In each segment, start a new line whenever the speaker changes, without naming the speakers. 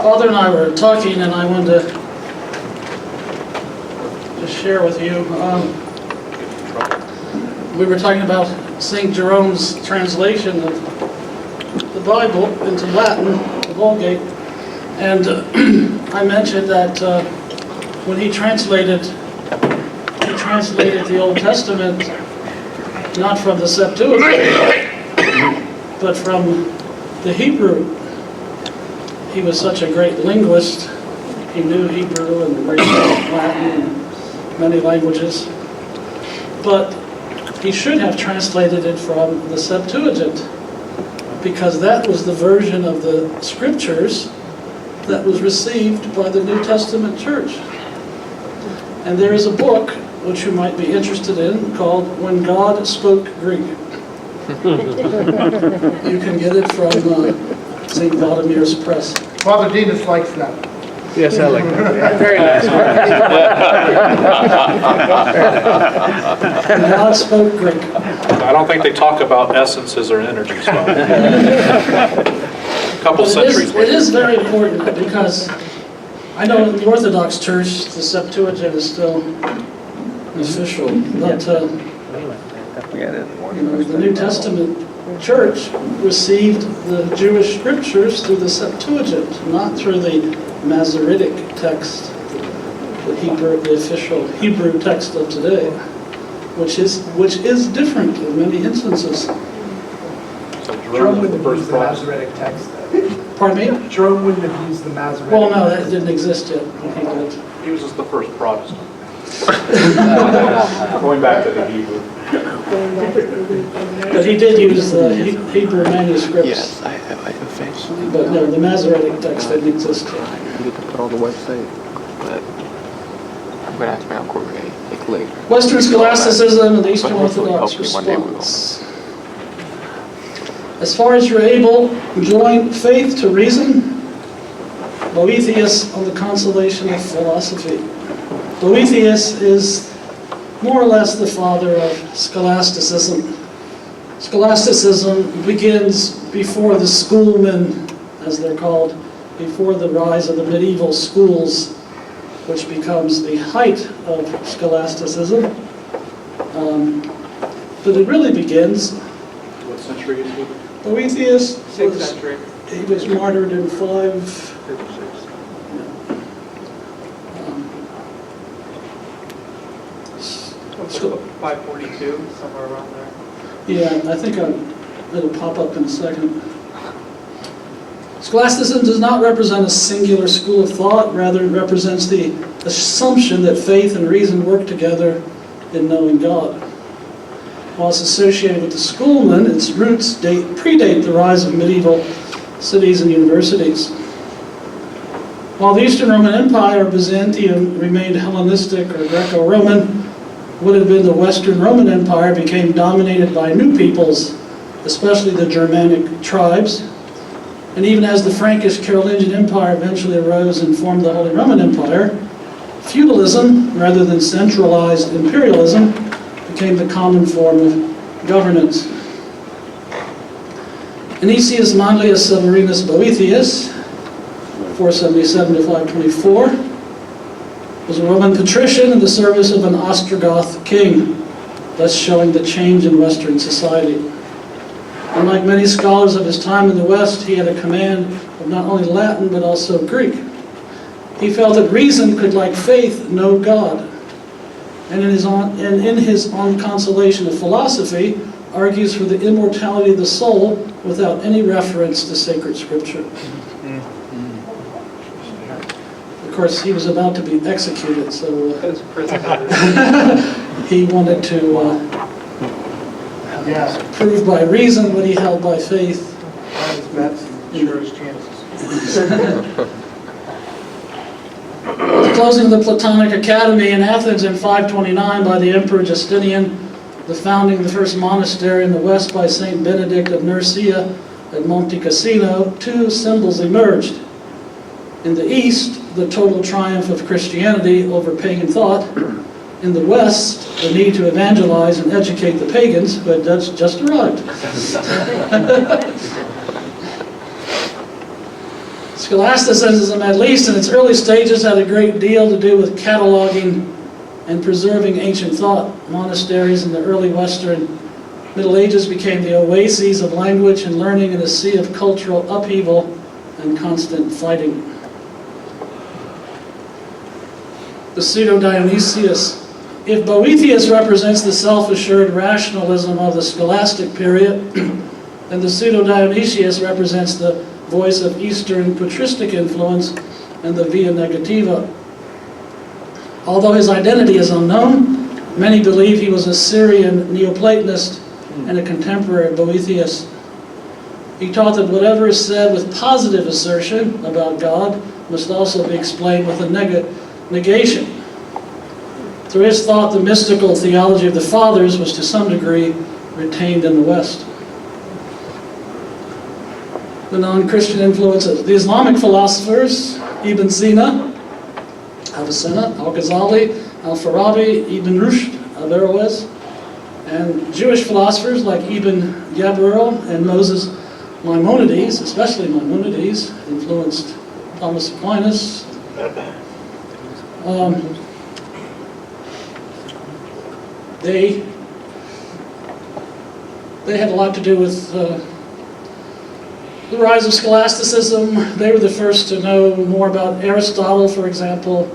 Father and I were talking, and I wanted to share with you. We were talking about St. Jerome's translation of the Bible into Latin, the Vulgate, and I mentioned that when he translated the Old Testament not from the Septuagint, but from the Hebrew. He was such a great linguist. He knew Hebrew and Greek and Latin and many languages. But he should have translated it from the Septuagint, because that was the version of the Scriptures that was received by the New Testament church. And there is a book, which you might be interested in, called When God Spoke Greek. You can get it from St. Vladimir's Press.
Father Dinas likes that.
Yes, I like that. Very nice.
God spoke Greek.
I don't think they talk about essences or energies. A couple centuries.
It is very important, because I know in the Orthodox Church the Septuagint is still official, but the New Testament Church received the Jewish Scriptures through the Septuagint, not through the Masoretic text, the official Hebrew text of today, which is different in many instances.
So
Jerome wouldn't have used the Masoretic text.
Pardon me?
Jerome wouldn't have used the Masoretic.
Well, no, that didn't exist yet when he did.
He was the first Protestant. Going back to the Hebrew.
But he did use the Hebrew manuscripts.
Yes, I have faith.
But no, the Masoretic text didn't exist yet.
You can put on the website, but I'm going to ask my uncle Ray, like later.
Western Scholasticism and the Eastern
But hopefully
Orthodox
one day we will.
response. As far as you're able, join faith to reason. Boethius on the consolation of philosophy. Boethius is more or less the father of scholasticism. Scholasticism begins before the schoolmen, as they're called, before the rise of the medieval schools, which becomes the height of scholasticism. But it really begins.
What century is he?
Boethius
6th century.
he was martyred in 5.
What's it, 542, somewhere around there.
Yeah, I think it'll pop up in a second. Scholasticism does not represent a singular school of thought, rather it represents the assumption that faith and reason work together in knowing God. While it's associated with the schoolmen, its roots predate the rise of medieval cities and universities. While the Eastern Roman Empire, Byzantium, remained Hellenistic or Greco-Roman, what had been the Western Roman Empire became dominated by new peoples, especially the Germanic tribes. And even as the Frankish Carolingian Empire eventually arose and formed the Holy Roman Empire, feudalism, rather than centralized imperialism, became the common form of governance. Anicius Manlius Severinus Boethius, 477 to 524, was a Roman patrician in the service of an Ostrogoth king, thus showing the change in Western society. Unlike many scholars of his time in the West, he had a command of not only Latin but also Greek. He felt that reason could, like faith, know God. And in his On Consolation of Philosophy, argues for the immortality of the soul without any reference to sacred scripture. Of course, he was about to be executed, so he wanted to prove by reason what he held by faith.
His bets, sure his chances.
The closing of the Platonic Academy in Athens in 529 by the Emperor Justinian, the founding of the first monastery in the West by St. Benedict of Nursia at Monte Cassino, two symbols emerged. In the East, the total triumph of Christianity over pagan thought. In the West, the need to evangelize and educate the pagans who had just arrived. Scholasticism, at least in its early stages, had a great deal to do with cataloging and preserving ancient thought. Monasteries in the early Western Middle Ages became the oases of language and learning in a sea of cultural upheaval and constant fighting. The pseudo-Dionysius. If Boethius represents the self-assured rationalism of the scholastic period, then the pseudo-Dionysius represents the voice of Eastern patristic influence and the via negativa. Although his identity is unknown, many believe he was a Syrian Neoplatonist and a contemporary of Boethius. He taught that whatever is said with positive assertion about God must also be explained with a negation. Through his thought, the mystical theology of the Fathers was to some degree retained in the West. The non-Christian influences. The Islamic philosophers, Ibn Sina, Avicenna, Al-Ghazali, Al-Farabi, Ibn Rushd, Averroes, and Jewish philosophers like Ibn Yabril and Moses Maimonides, especially Maimonides, influenced Thomas Aquinas. They had a lot to do with the rise of scholasticism. They were the first to know more about Aristotle, for example.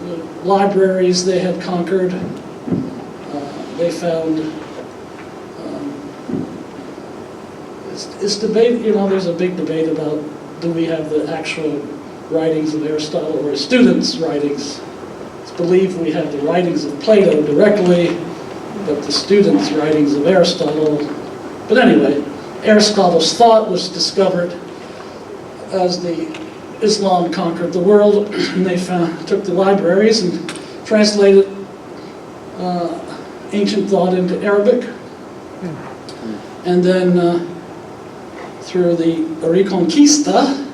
The libraries they had conquered. They found it's debate. There's a big debate about, do we have the actual writings of Aristotle or students' writings? It's believed we have the writings of Plato directly, but the students' writings of Aristotle. But anyway, Aristotle's thought was discovered as the Islam conquered the world, and they took the libraries and translated ancient thought into Arabic. And then through the Reconquista,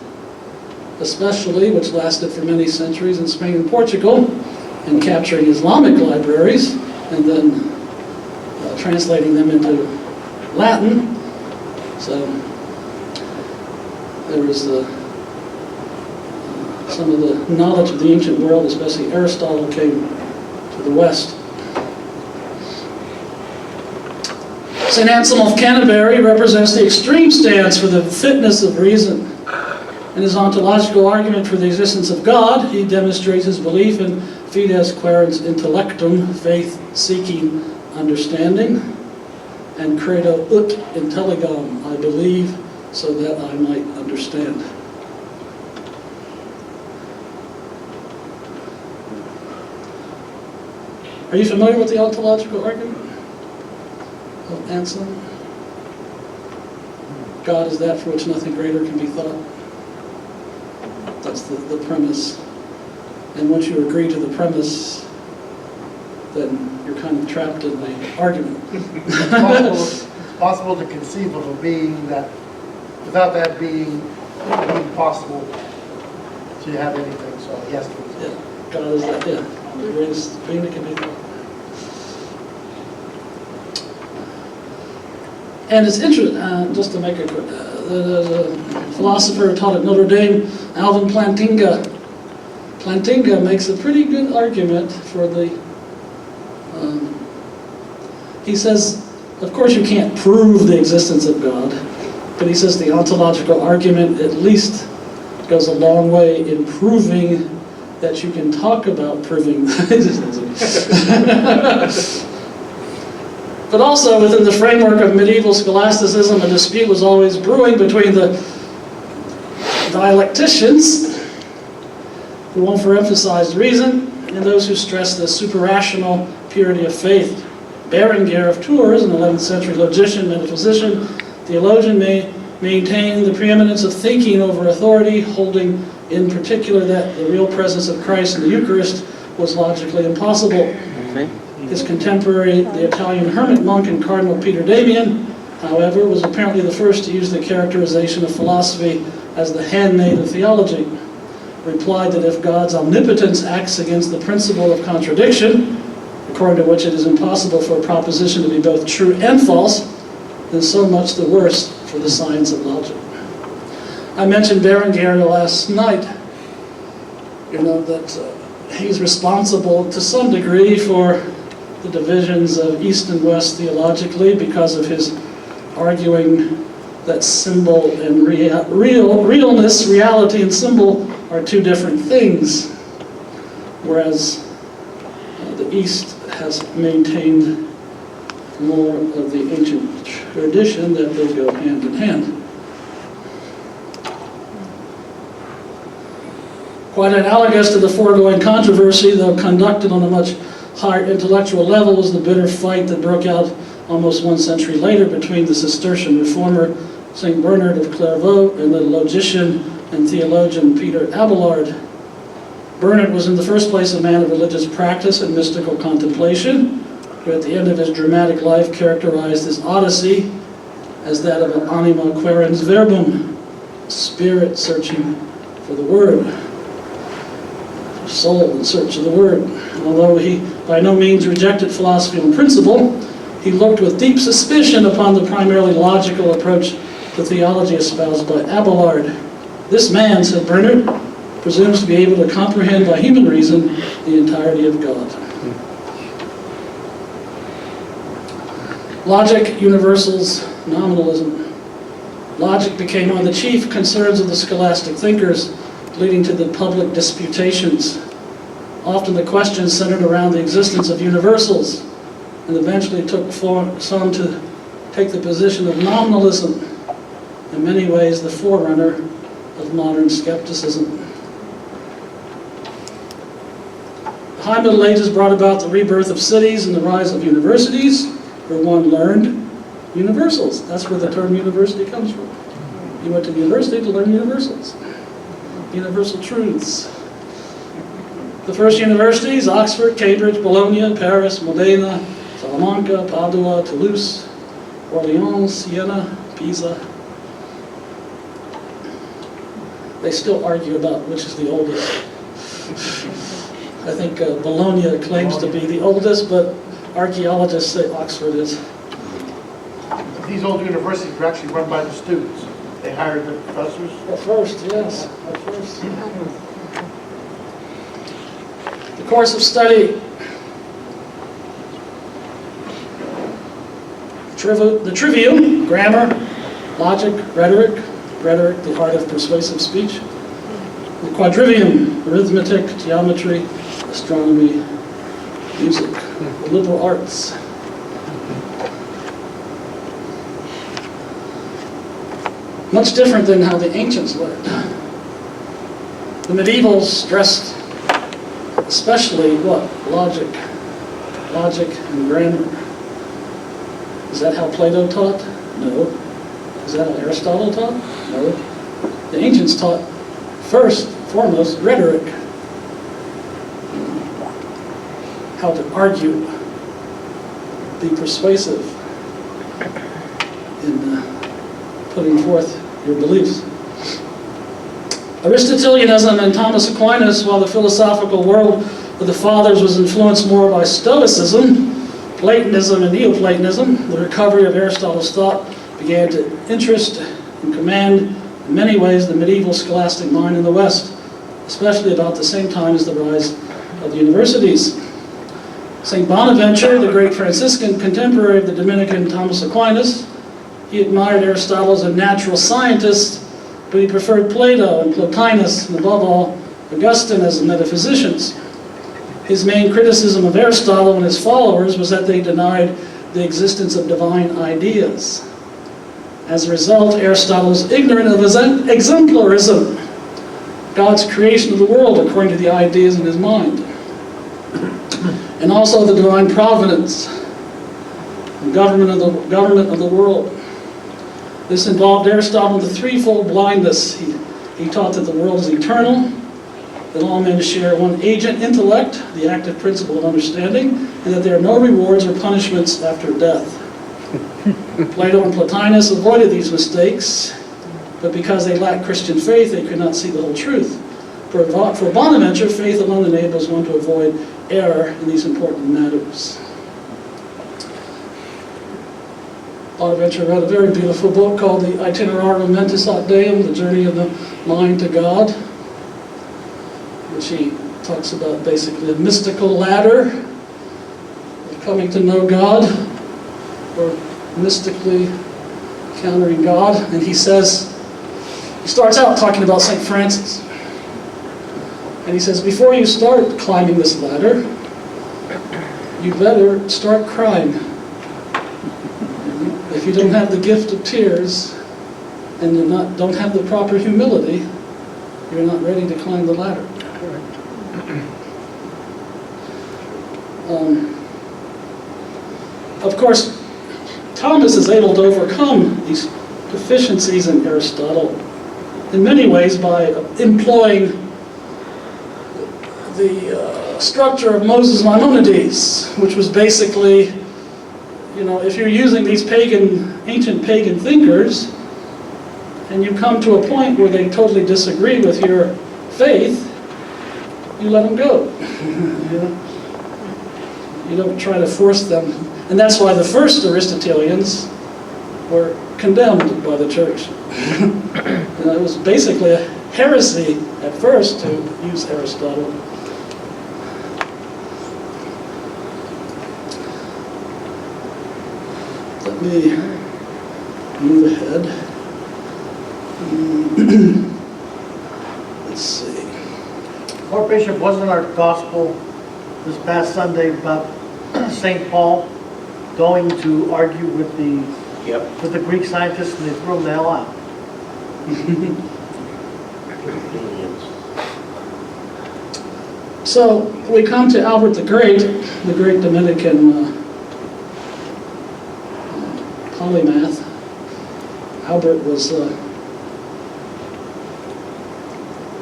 especially, which lasted for many centuries in Spain and Portugal, and capturing Islamic libraries, and then translating them into Latin. So there was some of the knowledge of the ancient world, especially Aristotle, came to the West. St. Anselm of Canterbury represents the extreme stance for the fitness of reason. In his ontological argument for the existence of God, he demonstrates his belief in fides quaerens intellectum, faith seeking understanding, and credo ut intelligam, I believe so that I might understand. Are you familiar with the ontological argument of Anselm? God is that for which nothing greater can be thought. That's the premise. And once you agree to the premise, then you're kind of trapped in the argument.
It's possible to conceive of a being that, without that being possible to have anything, so yes.
Yeah, God is that, the greatest being that can be thought. And it's interesting, just to make a quick, there's a philosopher who taught at Notre Dame, Alvin Plantinga. Plantinga makes a pretty good argument for the, he says, of course you can't prove the existence of God, but he says the ontological argument at least goes a long way in proving that you can talk about proving. But also within the framework of medieval scholasticism, a dispute was always brewing between the dialecticians, who overemphasized reason, and those who stressed the superrational purity of faith. Berengar of Tours, an 11th century logician, metaphysician, theologian, maintained the preeminence of thinking over authority, holding in particular that the real presence of Christ in the Eucharist was logically impossible. His contemporary, the Italian hermit monk and Cardinal Peter Damian, however, was apparently the first to use the characterization of philosophy as the handmaid of theology. Replied that if God's omnipotence acts against the principle of contradiction, according to which it is impossible for a proposition to be both true and false, then so much the worse for the science of logic. I mentioned Berengar last night, that he's responsible to some degree for the divisions of East and West theologically because of his arguing that symbol and realness, reality and symbol are two different things, whereas the East has maintained more of the ancient tradition that they go hand in hand. Quite analogous to the foregoing controversy, though conducted on a much higher intellectual level, was the bitter fight that broke out almost 1 century later between the Cistercian reformer St. Bernard of Clairvaux and the logician and theologian Peter Abelard. Bernard was in the first place a man of religious practice and mystical contemplation, who at the end of his dramatic life characterized his odyssey as that of an anima quaerens verbum, spirit searching for the word, soul in search of the word. Although he by no means rejected philosophy on principle, he looked with deep suspicion upon the primarily logical approach to theology espoused by Abelard. This man, said Bernard, presumes to be able to comprehend by human reason the entirety of God. Logic, universals, nominalism. Logic became one of the chief concerns of the scholastic thinkers, leading to the public disputations. Often the questions centered around the existence of universals, and eventually took some to take the position of nominalism, in many ways the forerunner of modern skepticism. The High Middle Ages brought about the rebirth of cities and the rise of universities, where one learned universals. That's where the term university comes from. You went to university to learn universals, universal truths. The first universities: Oxford, Cambridge, Bologna, Paris, Modena, Salamanca, Padua, Toulouse, Orleans, Siena, Pisa. They still argue about which is the oldest. I think Bologna claims to be the oldest, but archaeologists say Oxford is.
These old universities were actually run by the students. They hired the professors.
At first, yes, at first. The course of study. The trivium, grammar, logic, rhetoric, the art of persuasive speech. The quadrivium, arithmetic, geometry, astronomy, music, the liberal arts. Much different than how the ancients learned. The medievals stressed especially what? Logic and grammar. Is that how Plato taught? No. Is that how Aristotle taught? No. The ancients taught first, foremost, rhetoric. How to argue, be persuasive in putting forth your beliefs. Aristotelianism and Thomas Aquinas, while the philosophical world of the fathers was influenced more by Stoicism, Platonism and Neoplatonism, the recovery of Aristotle's thought began to interest and command in many ways the medieval scholastic mind in the West, especially about the same time as the rise of the universities. St. Bonaventure, the great Franciscan contemporary of the Dominican Thomas Aquinas, he admired Aristotle as a natural scientist, but he preferred Plato and Plotinus, and above all, Augustine as metaphysicians. His main criticism of Aristotle and his followers was that they denied the existence of divine ideas. As a result, Aristotle is ignorant of exemplarism, God's creation of the world according to the ideas in his mind, and also the divine providence, the government of the world. This involved Aristotle in the threefold blindness. He taught that the world is eternal, that all men share one agent intellect, the active principle of understanding, and that there are no rewards or punishments after death. Plato and Plotinus avoided these mistakes, but because they lacked Christian faith, they could not see the whole truth. For Bonaventure, faith alone enables one to avoid error in these important matters. Bonaventure wrote a very beautiful book called the Itinerarium Mentis ad Deum, the journey of the mind to God, which he talks about basically a mystical ladder of coming to know God, or mystically encountering God. And he says, he starts out talking about St. Francis. And he says, before you start climbing this ladder, you better start crying. If you don't have the gift of tears and you don't have the proper humility, you're not ready to climb the ladder. Of course, Thomas is able to overcome these deficiencies in Aristotle in many ways by employing the structure of Moses Maimonides, which was basically, if you're using these ancient pagan thinkers, and you come to a point where they totally disagree with your faith, you let them go. You don't try to force them. And that's why the first Aristotelians were condemned by the church. It was basically a heresy at first to use Aristotle. Let me move ahead. Let's see.
Lord Bishop, wasn't our gospel this past Sunday about St. Paul going to argue with the Greek scientists, and they threw him the hell out?
So we come to Albert the Great Dominican polymath. Albert was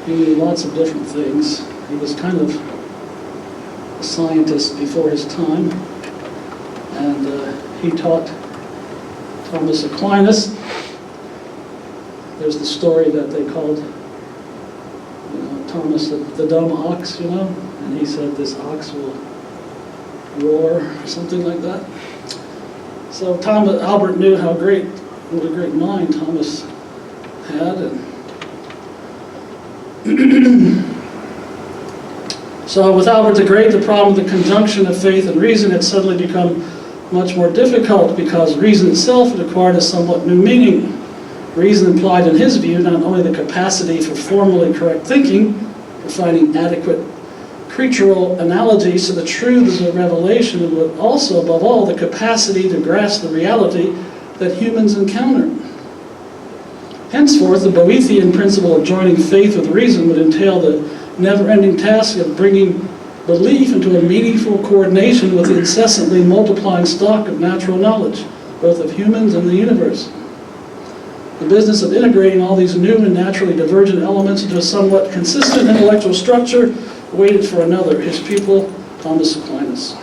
he knew lots of different things. He was kind of a scientist before his time, and he taught Thomas Aquinas. There's the story that they called Thomas the dumb ox, and he said this ox will roar or something like that. So Albert knew what a great mind Thomas had, and so with Albert the Great, the problem of the conjunction of faith and reason had suddenly become much more difficult, because reason itself had acquired a somewhat new meaning. Reason implied, in his view, not only the capacity for formally correct thinking, for finding adequate creatural analogies to the truths of revelation, but also, above all, the capacity to grasp the reality that humans encounter. Henceforth, the Boethian principle of joining faith with reason would entail the never-ending task of bringing belief into a meaningful coordination with the incessantly multiplying stock of natural knowledge, both of humans and the universe. The business of integrating all these new and naturally divergent elements into a somewhat consistent intellectual structure waited for another, his pupil, Thomas Aquinas.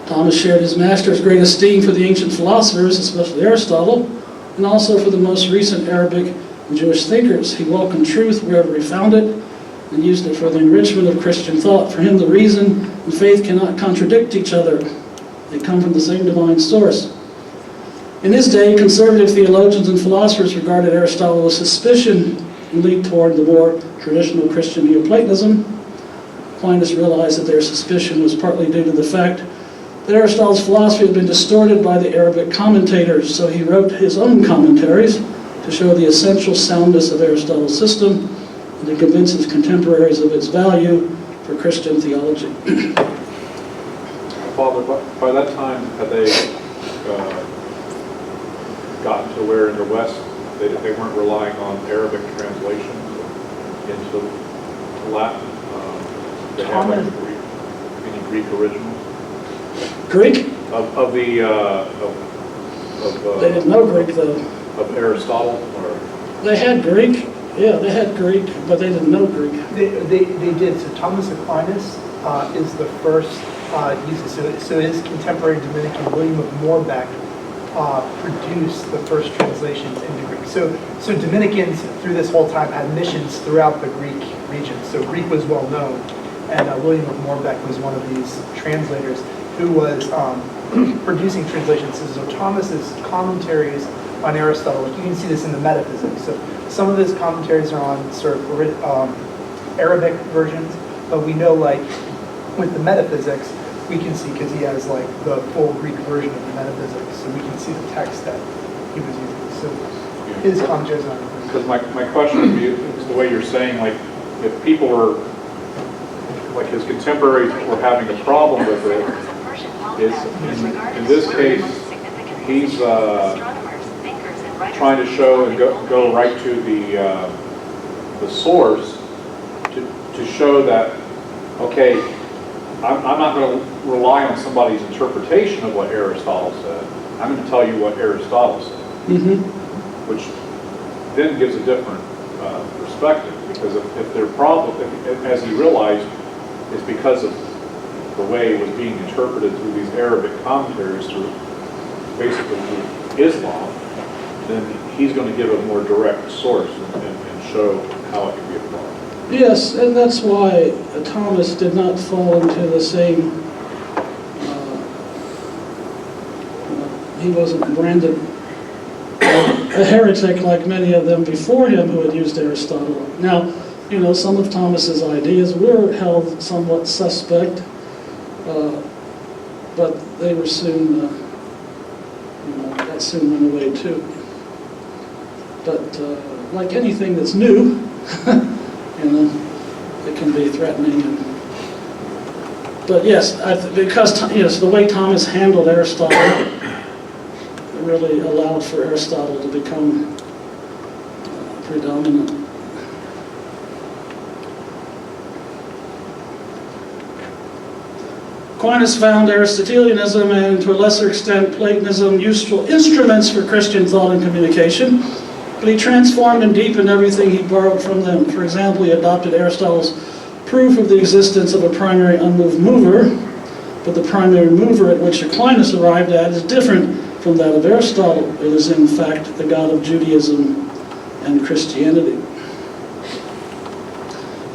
Thomas shared his master's great esteem for the ancient philosophers, especially Aristotle, and also for the most recent Arabic and Jewish thinkers. He welcomed truth wherever he found it, and used it for the enrichment of Christian thought. For him, the reason and faith cannot contradict each other. They come from the same divine source. In his day, conservative theologians and philosophers regarded Aristotle with suspicion and leaned toward the more traditional Christian Neoplatonism. Aquinas realized that their suspicion was partly due to the fact that Aristotle's philosophy had been distorted by the Arabic commentators, so he wrote his own commentaries to show the essential soundness of Aristotle's system and to convince his contemporaries of its value for Christian theology.
Father, by that time, had they gotten to where in the West they weren't relying on Arabic translations into Latin? They have any Greek originals?
Greek?
Of the
They didn't know Greek, though.
of Aristotle, or
They had Greek. Yeah, they had Greek, but they didn't know Greek.
They did. So Thomas Aquinas is the first user. So his contemporary Dominican, William of Moorbeck, produced the first translations into Greek. So Dominicans through this whole time had missions throughout the Greek region. So Greek was well known, and William of Moorbeck was one of these translators who was producing translations. So Thomas's commentaries on Aristotle, you can see this in the Metaphysics. So some of his commentaries are on sort of Arabic versions, but we know like with the Metaphysics, we can see, because he has like the full Greek version of the Metaphysics, so we can see the text that he was using. So his commentaries on it.
Because my question would be, is the way you're saying, like, if people were, like his contemporaries were having a problem with it, is in this case, he's trying to show and go right to the source to show that, okay, I'm not going to rely on somebody's interpretation of what Aristotle said. I'm going to tell you what Aristotle said, which then gives a different perspective, because if their problem, as he realized, is because of the way it was being interpreted through these Arabic commentaries, through basically through Islam, then he's going to give a more direct source and show how it can be applied.
Yes, and that's why Thomas did not fall into the same, he wasn't branded a heretic like many of them before him who had used Aristotle. Now, some of Thomas's ideas were held somewhat suspect, but they were soon, that soon went away too. But like anything that's new, it can be threatening. But yes, because the way Thomas handled Aristotle, it really allowed for Aristotle to become predominant. Aquinas found Aristotelianism and, to a lesser extent, Platonism useful instruments for Christian thought and communication, but he transformed and deepened everything he borrowed from them. For example, he adopted Aristotle's proof of the existence of a primary unmoved mover, but the primary mover at which Aquinas arrived at is different from that of Aristotle. It is, in fact, the God of Judaism and Christianity.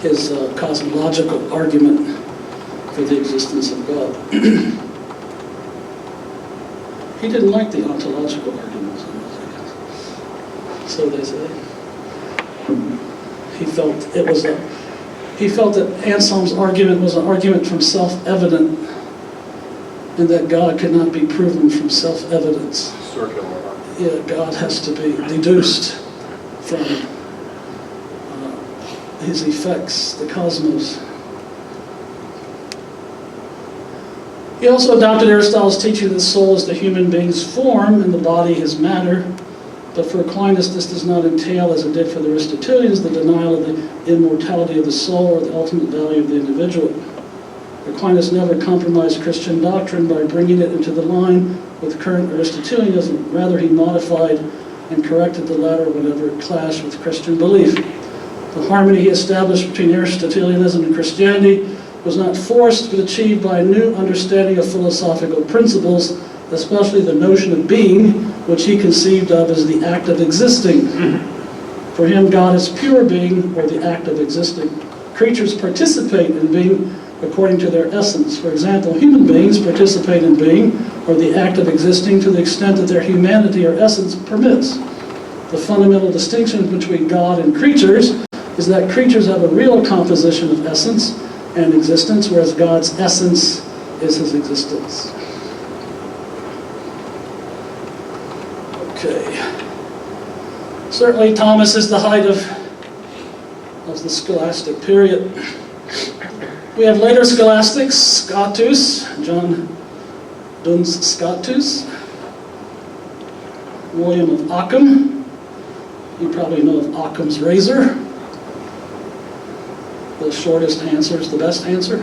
His cosmological argument for the existence of God. He didn't like the ontological arguments, so they say. He felt that Anselm's argument was an argument from self-evident, and that God could not be proven from self-evidence.
Circular.
Yeah, God has to be deduced from his effects, the cosmos. He also adopted Aristotle's teaching that the soul is the human being's form and the body his matter. But for Aquinas, this does not entail, as it did for the Aristotelians, the denial of the immortality of the soul or the ultimate value of the individual. Aquinas never compromised Christian doctrine by bringing it into the line with current Aristotelianism. Rather, he modified and corrected the latter whenever it clashed with Christian belief. The harmony he established between Aristotelianism and Christianity was not forced, but achieved by a new understanding of philosophical principles, especially the notion of being, which he conceived of as the act of existing. For him, God is pure being, or the act of existing. Creatures participate in being according to their essence. For example, human beings participate in being, or the act of existing, to the extent that their humanity or essence permits. The fundamental distinction between God and creatures is that creatures have a real composition of essence and existence, whereas God's essence is his existence. Okay. Certainly Thomas is the height of the scholastic period. We have later scholastics, Scotus, John Duns Scotus, William of Ockham. You probably know of Occam's razor. The shortest answer is the best answer.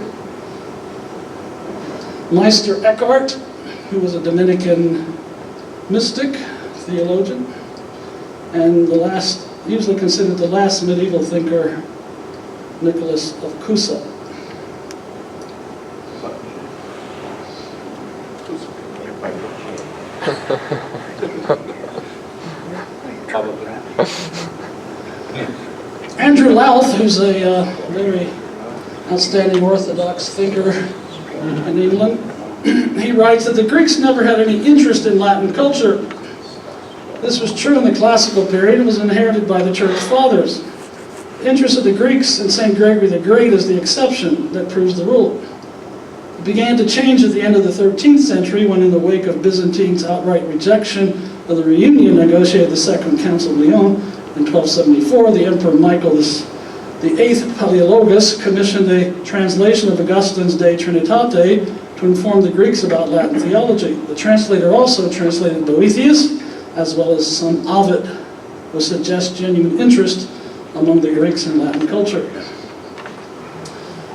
Meister Eckhart, who was a Dominican mystic, theologian, and the last, usually considered the last medieval thinker, Nicholas of Cusa. Andrew Louth, who's a very outstanding Orthodox thinker in England, he writes that the Greeks never had any interest in Latin culture. This was true in the classical period and was inherited by the church fathers. The interest of the Greeks in St. Gregory the Great is the exception that proves the rule. It began to change at the end of the 13th century when, in the wake of Byzantine's outright rejection of the reunion negotiated the Second Council of Lyon in 1274, the Emperor Michael the Eighth Palaeologus commissioned a translation of Augustine's De Trinitate to inform the Greeks about Latin theology. The translator also translated Boethius, as well as some Ovid, which suggests genuine interest among the Greeks in Latin culture.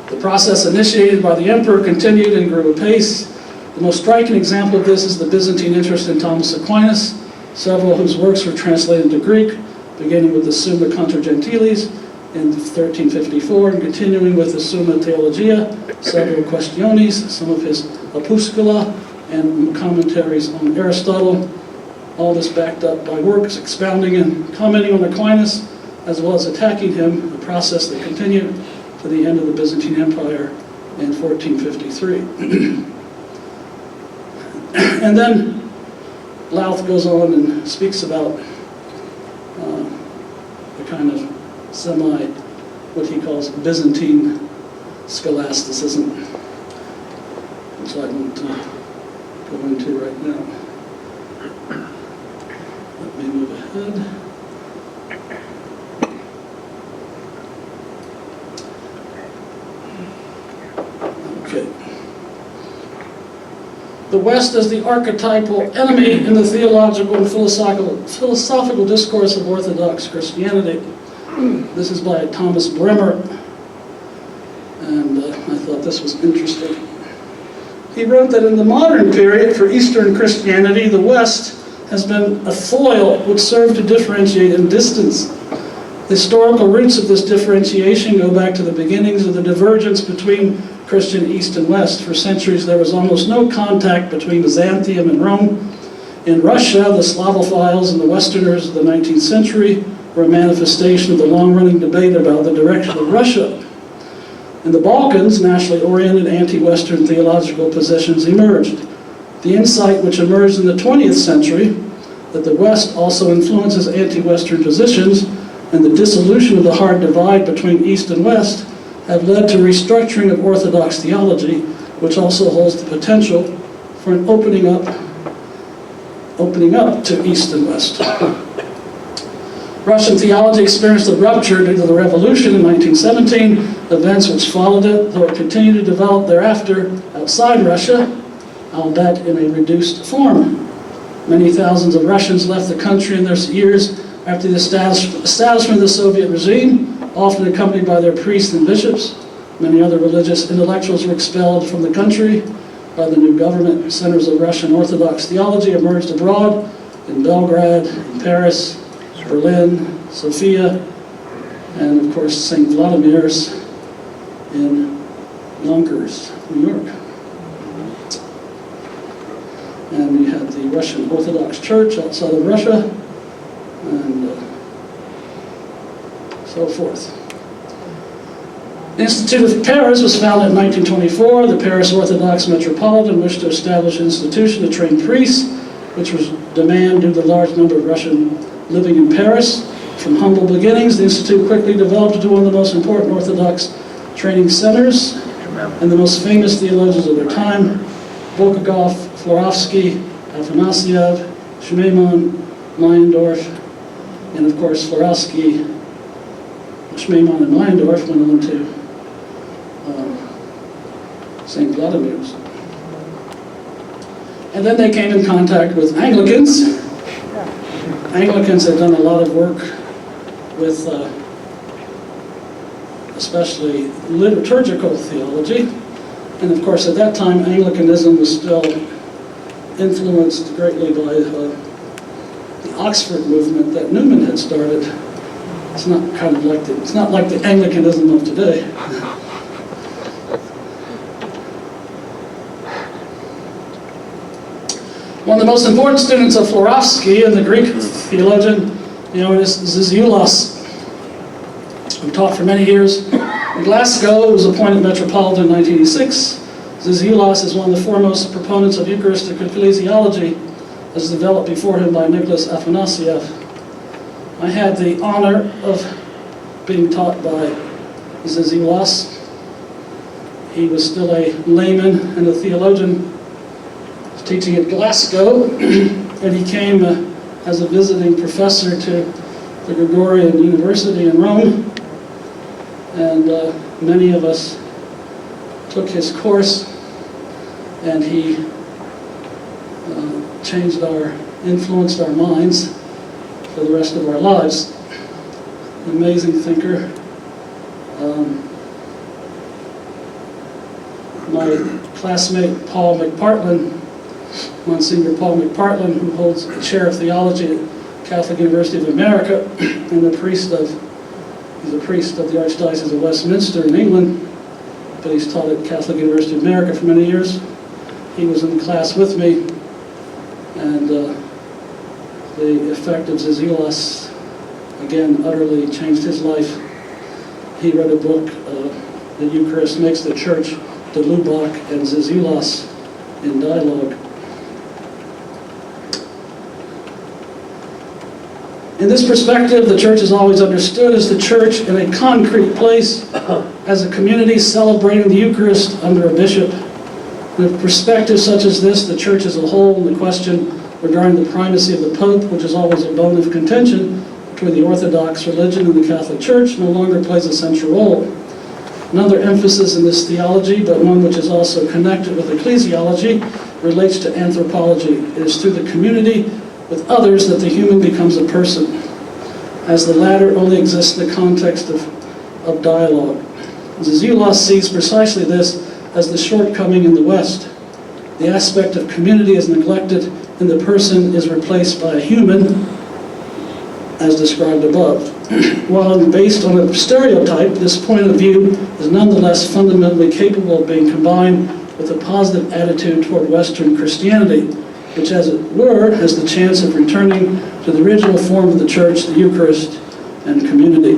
The process initiated by the emperor continued and grew apace. The most striking example of this is the Byzantine interest in Thomas Aquinas, several whose works were translated to Greek, beginning with the Summa Contra Gentiles in 1354 and continuing with the Summa Theologia, several Questiones, some of his Opuscula, and commentaries on Aristotle. All this backed up by works expounding and commenting on Aquinas, as well as attacking him, a process that continued to the end of the Byzantine Empire in 1453. And then Louth goes on and speaks about the kind of what he calls Byzantine scholasticism, which I won't go into right now. Let me move ahead. Okay. The West as the archetypal enemy in the theological and philosophical discourse of Orthodox Christianity. This is by Thomas Bremer, and I thought this was interesting. He wrote that in the modern period for Eastern Christianity, the West has been a foil which served to differentiate and distance. The historical roots of this differentiation go back to the beginnings of the divergence between Christian East and West. For centuries, there was almost no contact between Byzantium and Rome. In Russia, the Slavophiles and the Westerners of the 19th century were a manifestation of the long-running debate about the direction of Russia. In the Balkans, nationally oriented anti-Western theological positions emerged. The insight which emerged in the 20th century, that the West also influences anti-Western positions, and the dissolution of the hard divide between East and West, have led to restructuring of Orthodox theology, which also holds the potential for an opening up to East and West. Russian theology experienced a rupture due to the revolution in 1917, events which followed it, though it continued to develop thereafter outside Russia, albeit in a reduced form. Many thousands of Russians left the country in their years after the establishment of the Soviet regime, often accompanied by their priests and bishops. Many other religious intellectuals were expelled from the country by the new government. Centers of Russian Orthodox theology emerged abroad in Belgrade, in Paris, Berlin, Sofia, and of course St. Vladimir's in Yonkers, New York. And we had the Russian Orthodox Church outside of Russia, and so forth. The Institute of Paris was founded in 1924. The Paris Orthodox Metropolitan wished to establish an institution to train priests, which was demand due to the large number of Russian living in Paris. From humble beginnings, the Institute quickly developed into one of the most important Orthodox training centers, and the most famous theologians of their time, Bulgakov, Florovsky, Afanasiev, Schmemann, Meyendorff, and of course Florovsky, Schmemann, and Meyendorff went on to St. Vladimir's. And then they came in contact with Anglicans. Anglicans had done a lot of work with especially liturgical theology. And of course, at that time, Anglicanism was still influenced greatly by the Oxford movement that Newman had started. It's not like the Anglicanism of today. One of the most important students of Florovsky and the Greek theologian, is Zizioulas, who taught for many years in Glasgow, was appointed metropolitan in 1986. Zizoulas is one of the foremost proponents of Eucharistic ecclesiology, as developed before him by Nicholas Afanasieff. I had the honor of being taught by Zizoulas. He was still a layman and a theologian, teaching at Glasgow, and he came as a visiting professor to the Gregorian University in Rome, and many of us took his course, and he influenced our minds for the rest of our lives. An amazing thinker. My classmate Paul McPartlin, Monsignor Paul McPartlin, who holds the chair of theology at Catholic University of America, and he's a priest of the Archdiocese of Westminster in England, but he's taught at Catholic University of America for many years. He was in class with me, and the effect of Zizoulas, again, utterly changed his life. He wrote a book, The Eucharist Makes the Church, de Lubac and Zizoulas in Dialogue. In this perspective, the church is always understood as the church in a concrete place, as a community celebrating the Eucharist under a bishop. In a perspective such as this, the church as a whole, and the question regarding the primacy of the Pope, which is always a bone of contention between the Orthodox religion and the Catholic Church, no longer plays a central role. Another emphasis in this theology, but one which is also connected with ecclesiology, relates to anthropology. It is through the community with others that the human becomes a person, as the latter only exists in the context of dialogue. Zizoulas sees precisely this as the shortcoming in the West. The aspect of community is neglected and the person is replaced by a human, as described above. While based on a stereotype, this point of view is nonetheless fundamentally capable of being combined with a positive attitude toward Western Christianity, which, as it were, has the chance of returning to the original form of the church, the Eucharist, and community.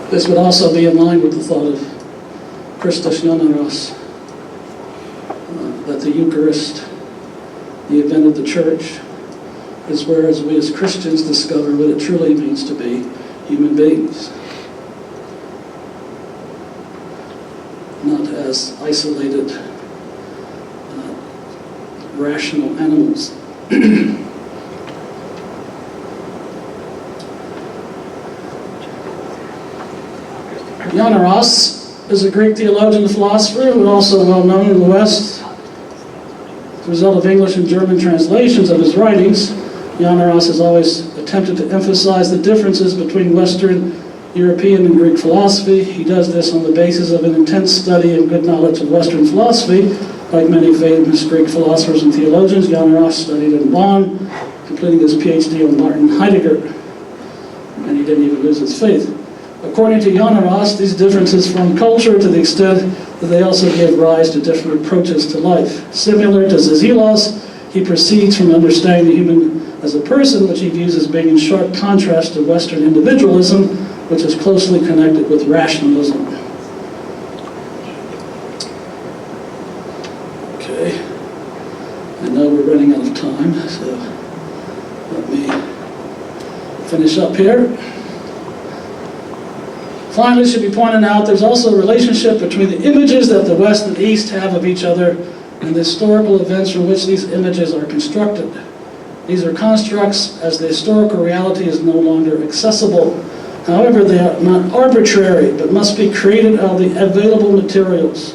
This would also be in line with the thought of Christos Ioannaros, that the Eucharist, the event of the church, is where, as we as Christians discover what it truly means to be human beings, not as isolated, rational animals. Ioannaros is a Greek theologian and philosopher who is also well known in the West. As a result of English and German translations of his writings, Ioannaros has always attempted to emphasize the differences between Western, European, and Greek philosophy. He does this on the basis of an intense study and good knowledge of Western philosophy. Like many famous Greek philosophers and theologians, Ioannaros studied in Bonn, completing his PhD on Martin Heidegger, and he didn't even lose his faith. According to Ioannaros, these differences form culture to the extent that they also give rise to different approaches to life. Similar to Zizoulas, he proceeds from understanding the human as a person, which he views as being in sharp contrast to Western individualism, which is closely connected with rationalism. Okay, I know we're running out of time, so let me finish up here. Finally, it should be pointed out there's also a relationship between the images that the West and East have of each other and the historical events from which these images are constructed. These are constructs as the historical reality is no longer accessible. However, they are not arbitrary, but must be created out of the available materials.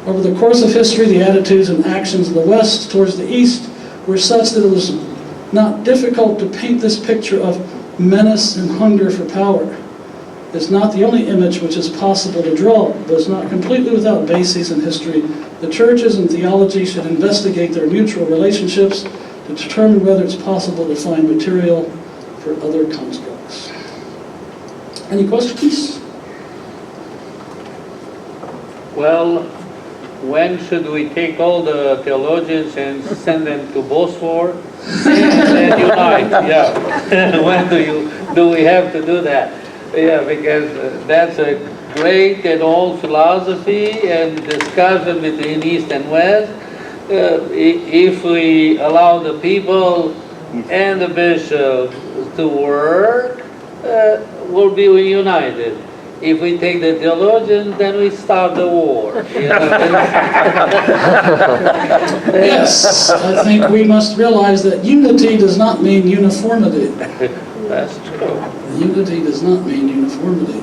Over the course of history, the attitudes and actions of the West towards the East were such that it was not difficult to paint this picture of menace and hunger for power. It's not the only image which is possible to draw, but it's not completely without bases in history. The churches and theology should investigate their mutual relationships to determine whether it's possible to find material for other constructs. Any questions?
Well, when should we take all the theologians and send them to Bosphor and unite? Yeah. When do we have to do that? Yeah, because that's a great in all philosophy and discussion between East and West. If we allow the people and the bishop to work, we'll be united. If we take the theologians, then we start the war. You know?
Yes, I think we must realize that unity does not mean uniformity.
That's true.
Unity does not mean uniformity.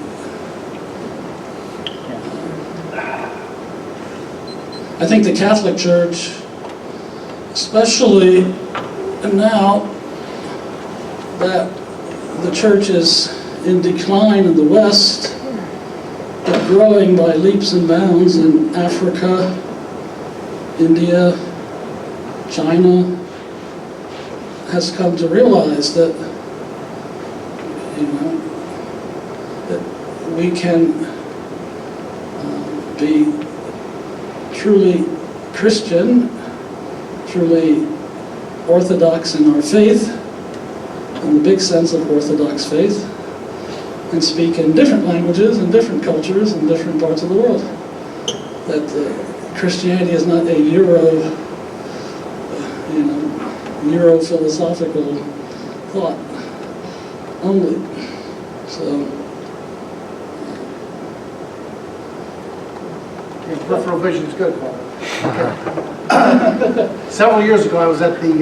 I think the Catholic Church, especially now that the church is in decline in the West, but growing by leaps and bounds in Africa, India, China, has come to realize that, you know, that we can be truly Christian, truly orthodox in our faith, in the big sense of orthodox faith, and speak in different languages and different cultures in different parts of the world. That Christianity is not a Euro philosophical thought only. So.
Peripheral vision is good, Paul. Several years ago, I was at the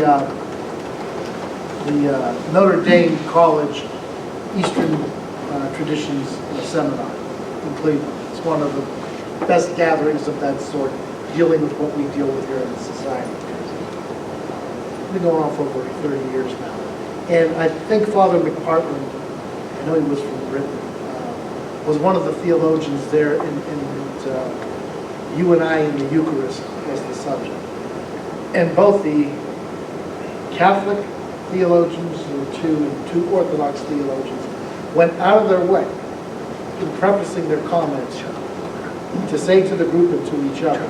Notre Dame College Eastern Traditions Seminar in Cleveland. It's one of the best gatherings of that sort, dealing with what we deal with here in society. It's been going on for over 30 years now. And I think Father McPartland, I know he was from Britain, was one of the theologians there in you and I in the Eucharist was the subject. And both the Catholic theologians, there were two, and two Orthodox theologians, went out of their way in prefacing their comments to say to the group and to each other,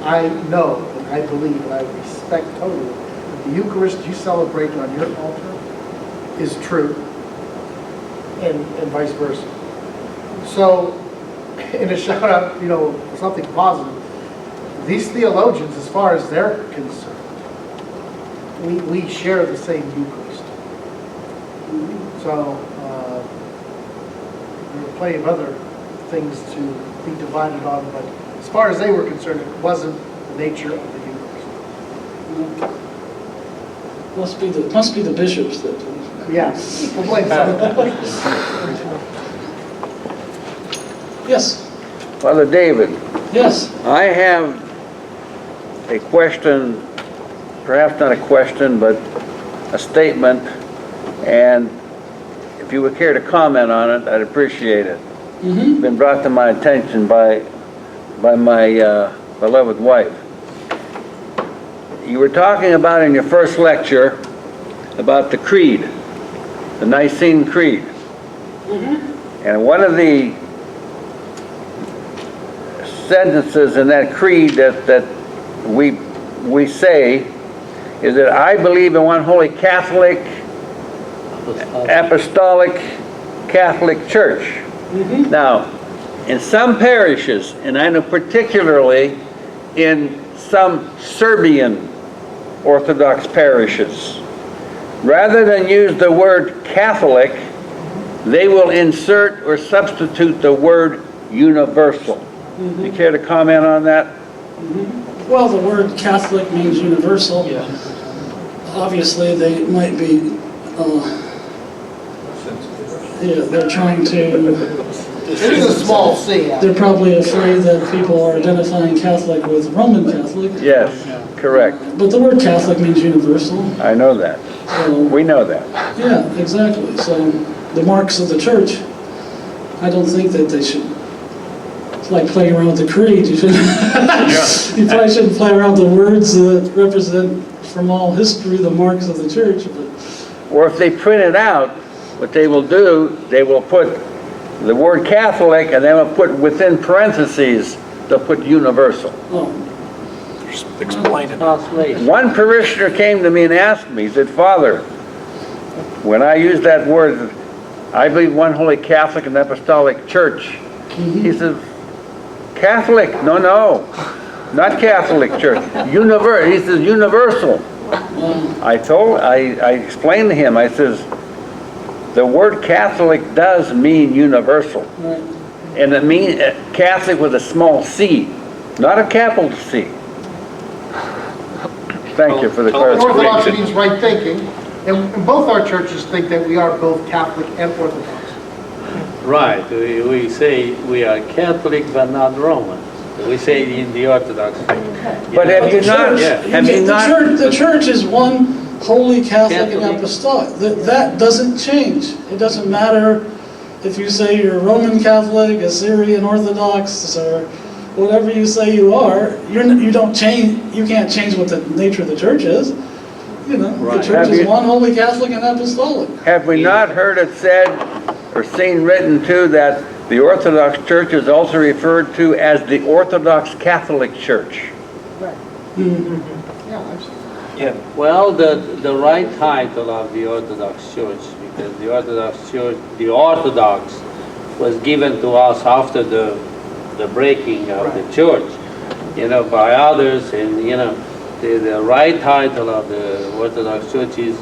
I know and I believe and I respect totally that the Eucharist you celebrate on your altar is true, and vice versa. So, in a shout out, something positive, these theologians, as far as they're concerned, we share the same Eucharist. So, there were plenty of other things to be divided on, but as far as they were concerned, it wasn't the nature of the Eucharist.
Must be the bishops that.
Yeah, we'll blame someone.
Yes.
Father David,
Yes.
I have a question, perhaps not a question, but a statement, and if you would care to comment on it, I'd appreciate it. It's been brought to my attention by my beloved wife. You were talking about in your first lecture about the creed, the Nicene Creed. And one of the sentences in that creed that we say is that I believe in one holy Catholic, apostolic Catholic Church. Now, in some parishes, and I know particularly in some Serbian Orthodox parishes, rather than use the word Catholic, they will insert or substitute the word universal. You care to comment on that?
Well, the word Catholic means universal.
Yeah.
Obviously, they might be, they're trying to,
It is a small C.
they're probably afraid that people are identifying Catholic with Roman Catholic.
Yes, correct.
But the word Catholic means universal.
I know that.
So,
We know that.
yeah, exactly. So the marks of the church, I don't think that they should, it's like playing around with the creed. You shouldn't, you probably shouldn't play around with the words that represent from all history the marks of the church. But
Or if they print it out, what they will do, they will put the word Catholic and they will put within parentheses, they'll put universal.
Explain it.
Translation.
One parishioner came to me and asked me, he said, Father, when I use that word, I believe one holy Catholic and apostolic church, He says, Catholic, no, not Catholic Church, he says universal. I explained to him, I says, the word Catholic does mean universal.
Right.
And it means Catholic with a small c, not a capital C. Thank you for the clarification.
Orthodoxy means right thinking, and both our churches think that we are both Catholic and Orthodox.
Right, we say we are Catholic but not Roman. We say in the Orthodox faith.
But have you not,
Yeah.
have you not,
The church is one holy Catholic and
Catholic.
apostolic. That doesn't change. It doesn't matter if you say you're Roman Catholic, Assyrian Orthodox, or whatever you say you are. You don't change. You can't change what the nature of the church is. You know, the
Right.
church
Have
is
you-
one holy Catholic and apostolic.
have we not heard it said or seen written too that the Orthodox Church is also referred to as the Orthodox Catholic Church?
Well, the right title of the Orthodox Church, because the Orthodox Church, the Orthodox was given to us after the breaking of the church, by others, and the right title of the Orthodox Church is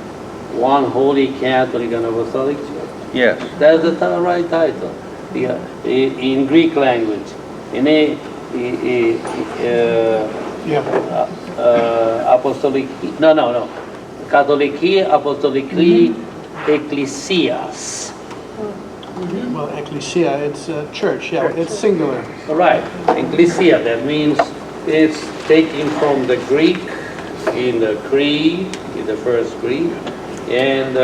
One Holy Catholic and Apostolic Church.
Yes.
That's the right title. In Greek language, apostoliki, no, Katholiki, Apostoliki, Ecclesias.
Well, ecclesia, it's church, yeah, it's singular.
Right, Ecclesia, that means it's taken from the Greek in the creed, in the first creed, and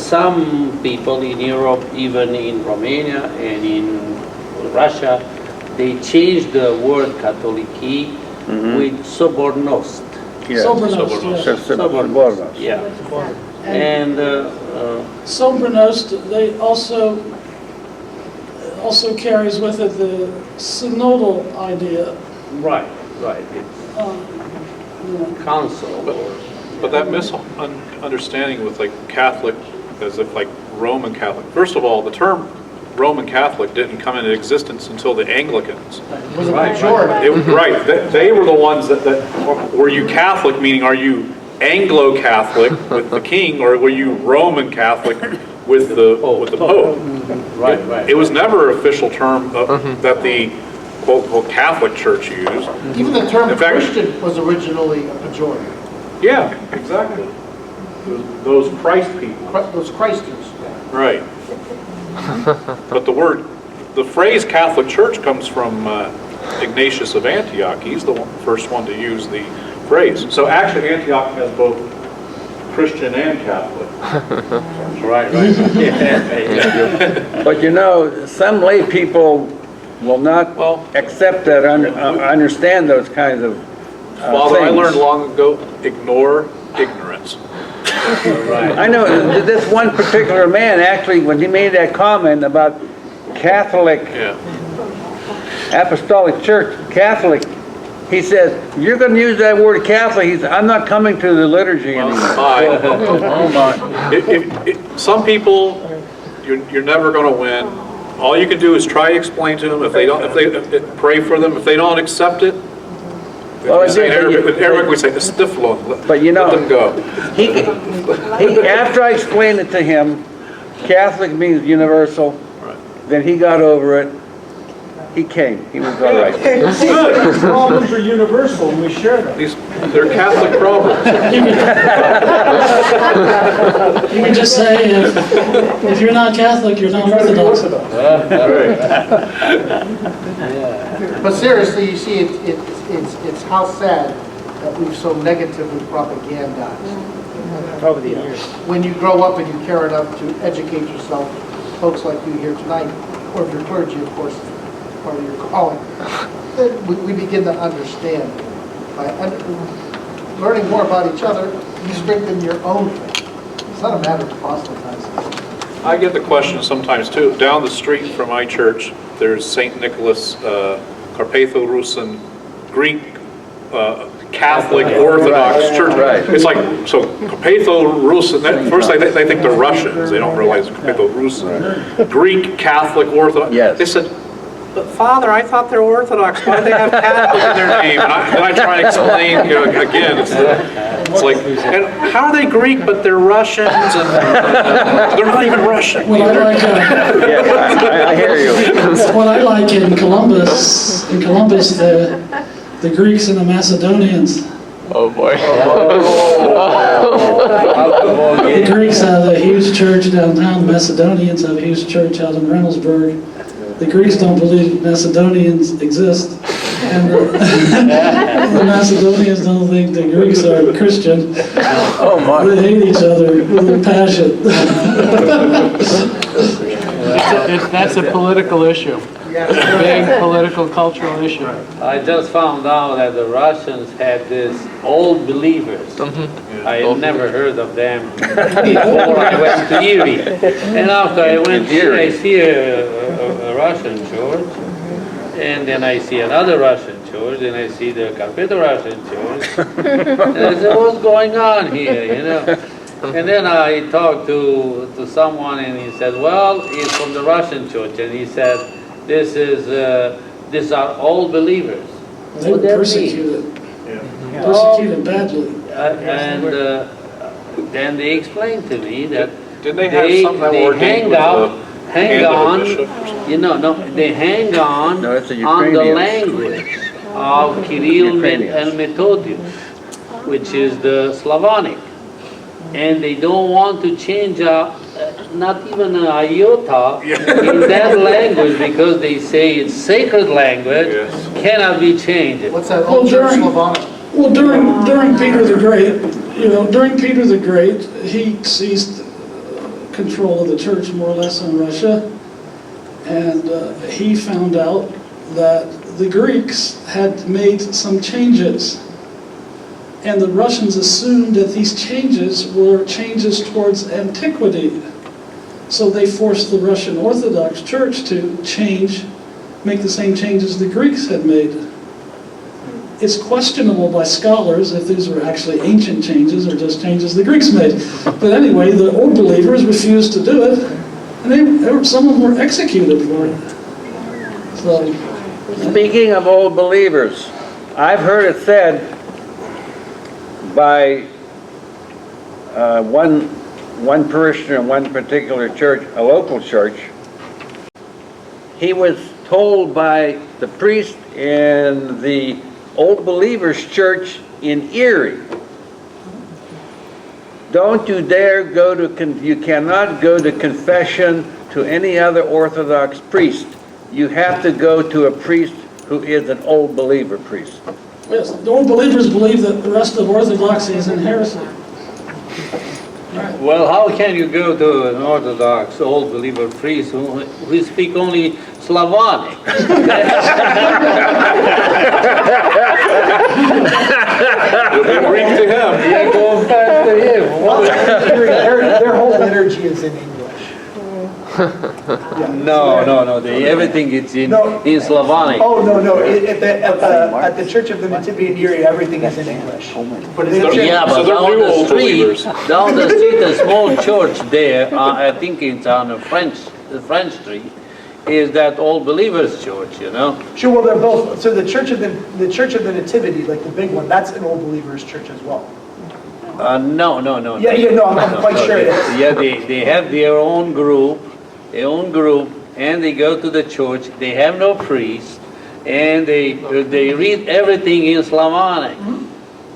some people in Europe, even in Romania and in Russia, they changed the word Katholiki with sobornost.
Yes.
Sobernost, yeah.
Sobornost.
Yeah. And
Sobernost, they also carries with it the synodal idea.
right, it's council.
But that misunderstanding with like Catholic, as if like Roman Catholic. First of all, the term Roman Catholic didn't come into existence until the Anglicans.
It was a majority.
They were the ones that were you Catholic, meaning are you Anglo-Catholic with the king, or were you Roman Catholic with the Pope?
Right.
It was never an official term that the quote Catholic Church used.
Even the term
In fact-
Christian was originally a pejorative.
Yeah, exactly. Those Christ people.
Those Christers.
Right. But the phrase Catholic Church comes from Ignatius of Antioch. He's the first one to use the phrase. So actually Antioch has both Christian and Catholic.
Right.
But some lay people will not accept that, understand those kinds of
Father, I
things.
learned long ago, ignore ignorance.
I know this one particular man, actually, when he made that comment about Catholic,
Yeah.
Apostolic Church, Catholic, he says, you're going to use that word Catholic, he said, I'm not coming to the liturgy anymore. Oh my.
Some people, you're never going to win. All you can do is try to explain to them. If they pray for them. If they don't accept it,
Well,
in Arabic we say istiflon.
But
let them go.
He, after I explained it to him, Catholic means universal,
Right.
then he got over it. He came. He was all right.
Good.
Problems are universal and we share them.
They're Catholic problems.
You can just say, if you're not Catholic, you're not Orthodox.
But seriously, you see, it's how sad that we've so negatively propagandized over the years. When you grow up and you care enough to educate yourself, folks like you here tonight, or if you're clergy, of course, part of your calling, then we begin to understand. By learning more about each other, you strengthen your own faith. It's not a matter of proselytizing.
I get the question sometimes too. Down the street from my church, there's St. Nicholas Carpatho-Rusan Greek Catholic Orthodox Church.
Right.
It's like, so Carpatho-Rusan, first they think they're Russians. They don't realize Carpatho-Rusan. Greek Catholic Orthodox.
Yes.
They said,
But Father, I thought they were Orthodox. Why do they have Catholic in their name?
And I try to explain, again, it's like,
And how are they Greek, but they're Russians, and they're not even Russian?
What I like,
I hear you.
what I like in Columbus, the Greeks and the Macedonians.
Oh, boy.
The Greeks have a huge church downtown. The Macedonians have a huge church out in Reynoldsburg. The Greeks don't believe Macedonians exist, and the Macedonians don't think the Greeks are Christian.
Oh, my.
They hate each other with a passion.
That's a political issue. A big political, cultural issue.
I just found out that the Russians had this old believers. I had never heard of them before I went to Erie. And after I went here, I see a Russian church, and then I see another Russian church, and I see the Capito Russian church. And I said, what's going on here, you know? And then I talked to someone, and he said, well, he's from the Russian church, and he said, these are all believers.
They were persecuted. Persecuted badly.
And then they explained to me that
didn't they have something that
they
ordained
hang on, you know, no, they hang on
No, it's the
on the
Ukrainians.
language of Kirill
Ukrainians.
and Methodius, which is the Slavonic. And they don't want to change not even an iota in that language, because they say it's sacred language, cannot be changed.
What's that
Well,
old church
during-
Slavonic?
Well, during Peter the Great, during Peter the Great, he seized control of the church more or less in Russia, and he found out that the Greeks had made some changes, and the Russians assumed that these changes were changes towards antiquity. So they forced the Russian Orthodox Church to make the same changes the Greeks had made. It's questionable by scholars if these were actually ancient changes or just changes the Greeks made. But anyway, the old believers refused to do it, and some of them were executed for it. So,
Speaking of old believers, I've heard it said by one parishioner in one particular church, a local church. He was told by the priest in the Old Believers Church in Erie, don't you dare you cannot go to confession to any other Orthodox priest. You have to go to a priest who is an Old Believer priest.
yes, the old believers believe that the rest of Orthodoxy is in heresy.
Well, how can you go to an Orthodox old believer priest who speak only Slavonic?
Greek to him.
Yeah, go back to him.
Their whole liturgy is in English.
No. Everything is in Slavonic.
Oh, no. At the Church of the Nativity in Erie, everything is in English. But in the church,
Yeah, but
So they're
down
new
the
old
street,
believers.
a small church there, I think it's on the French Street, is that Old Believers Church, you know?
Sure, well, they're both. So the Church of the Nativity, like the big one, that's an Old Believers Church as well.
No.
Yeah, I'm quite sure it is.
Yeah, they have their own group, and they go to the church. They have no priest, and they read everything in Slavonic.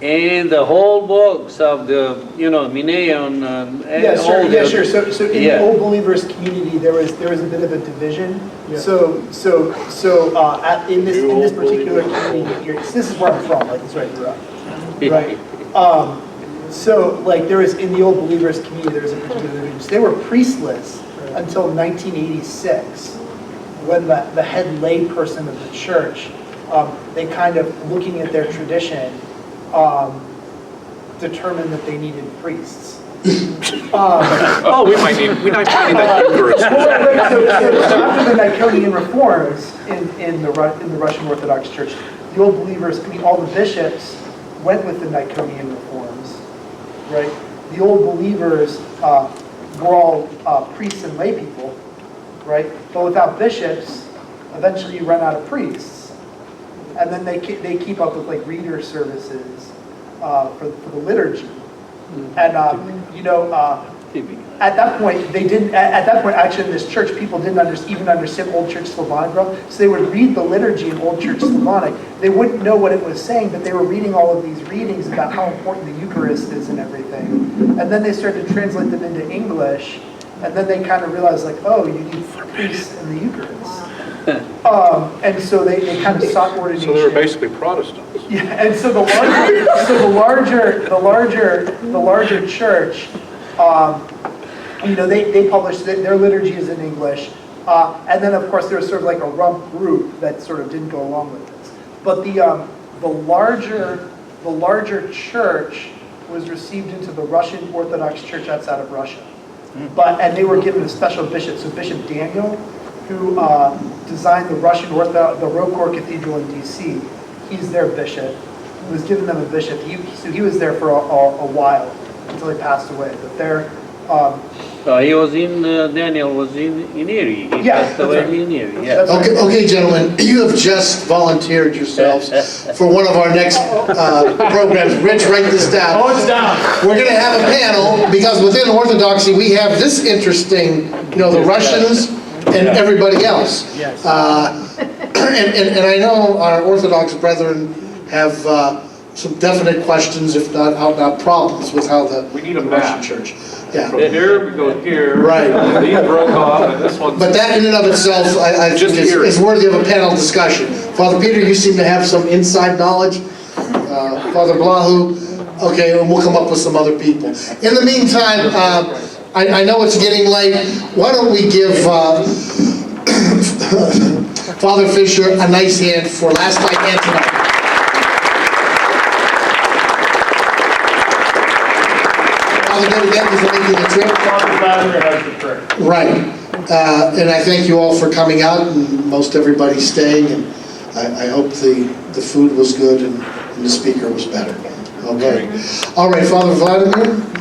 And the whole books of the, Mineon and all the...
Sure. So in the Old Believers community, there was a bit of a division.
Yeah.
So in this particular community here, this is where I'm from, like it's right here, right? So like there was in the Old Believers community, there was a particular division. So they were priestless until 1986, when the head lay person of the church, they kind of looking at their tradition. Determined that they needed priests.
Oh, we might need that Eucharist.
So after the Niconian reforms in the Russian Orthodox Church, the Old Believers, all the bishops went with the Niconian reforms, right? The Old Believers were all priests and lay people, right? But without bishops, eventually you run out of priests. And then they keep up with like reader services for the liturgy. And, at that point, they didn't. At that point, actually, in this church, people didn't even understand Old Church Slavonic well, so they would read the liturgy in Old Church Slavonic. They wouldn't know what it was saying, but they were reading all of these readings about how important the Eucharist is and everything. And then they started to translate them into English, and then they kind of realized, like, oh, you need priests in the Eucharist. And so they kind of sought ordination.
So they were basically Protestants.
Yeah, and so the larger church. They published their liturgy is in English, and then of course there was sort of like a rump group that sort of didn't go along with this. But the larger church was received into the Russian Orthodox Church outside of Russia, and they were given a special bishop. So Bishop Daniel, who designed the Rokor Cathedral in D.C., he's their bishop. He was given them a bishop. So he was there for a while until he passed away. But they're
he was in, Daniel was in Erie. He
Yeah,
passed away
that's right.
in Erie, yeah.
Okay, gentlemen, you have just volunteered yourselves for one of our next programs. Rich, write this down.
Oh, it's down.
We're going to have a panel, because within Orthodoxy, we have this interesting, the Russians and everybody else.
Yes.
And I know our Orthodox brethren have some definite questions, if not out-and-out problems, with how the
We need a
Russian
map.
church. Yeah.
From here, we go here.
Right.
And these broke off, and this one's.
But that in and of itself, I
Just
think
hearing.
is worthy of a panel discussion. Father Peter, you seem to have some inside knowledge. Father Blahu, okay, and we'll come up with some other people. In the meantime, I know it's getting late. Why don't we give Father Fisher a nice hand for last night and tonight. Father David, thank you for making the trip. Right. And I thank you all for coming out, and most everybody staying, and I hope the food was good and the speaker was better. Okay. All right, Father Vladimir.